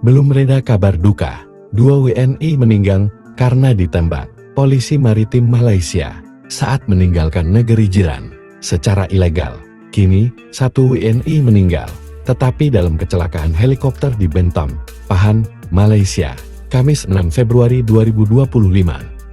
Belum reda kabar duka, 2 WNI meninggal karena ditembak polisi maritim Malaysia saat meninggalkan negeri jiran secara ilegal. Kini, 1 WNI meninggal, tetapi dalam kecelakaan helikopter di Bentong, Pahang, Malaysia, Kamis 6 Februari 2025.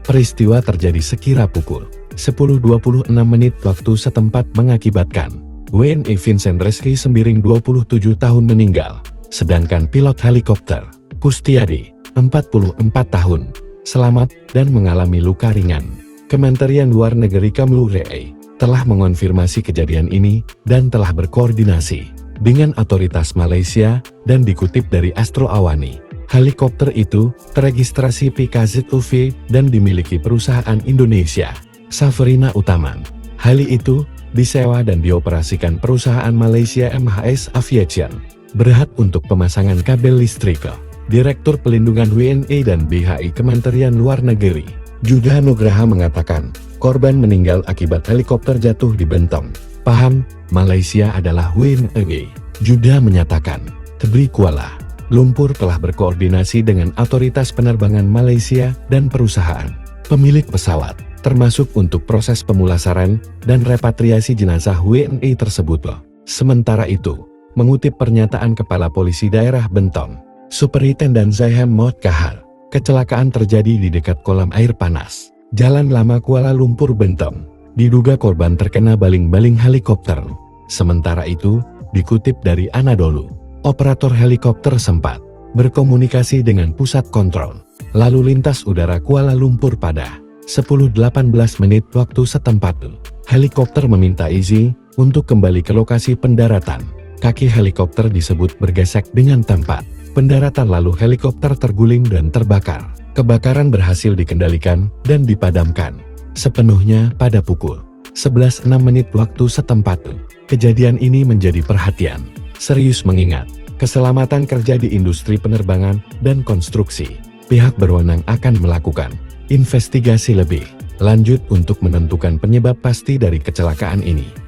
Peristiwa terjadi sekira pukul 10.26 waktu setempat mengakibatkan WNI Vincent Reski Sembiring 27 tahun meninggal, sedangkan pilot helikopter, Kustiadi, 44 tahun, selamat dan mengalami luka ringan. Kementerian Luar Negeri Kamlureai telah mengonfirmasi kejadian ini dan telah berkoordinasi dengan otoritas Malaysia dan dikutip dari Astro Awani. Helikopter itu teregistrasi PKZUV dan dimiliki perusahaan Indonesia, Safarina Utaman. Heli itu disewa dan dioperasikan perusahaan Malaysia MHS Aviation, berhak untuk pemasangan kabel listrik. Direktur Pelindungan WNI dan BHI Kementerian Luar Negeri, Judah Nugraha mengatakan, korban meninggal akibat helikopter jatuh di Bentong, Pahang, Malaysia adalah WNI. Judah menyatakan, Tebri Kuala Lumpur telah berkoordinasi dengan otoritas penerbangan Malaysia dan perusahaan pemilik pesawat, termasuk untuk proses pemulasaran dan repatriasi jenazah WNI tersebut. Sementara itu, mengutip pernyataan Kepala Polisi Daerah Bentong, Superintendent Zaihem Maud Kahar, kecelakaan terjadi di dekat kolam air panas, Jalan Lama Kuala Lumpur Bentong. Diduga korban terkena baling-baling helikopter. Sementara itu, dikutip dari Anadolu, operator helikopter sempat berkomunikasi dengan pusat kontrol lalu lintas udara Kuala Lumpur pada 10.18 waktu setempat. Helikopter meminta izin untuk kembali ke lokasi pendaratan. Kaki helikopter disebut bergesek dengan tempat pendaratan lalu helikopter terguling dan terbakar. Kebakaran berhasil dikendalikan dan dipadamkan sepenuhnya pada pukul 11.06 waktu setempat. Kejadian ini menjadi perhatian serius mengingat keselamatan kerja di industri penerbangan dan konstruksi. Pihak berwenang akan melakukan investigasi lebih lanjut untuk menentukan penyebab pasti dari kecelakaan ini.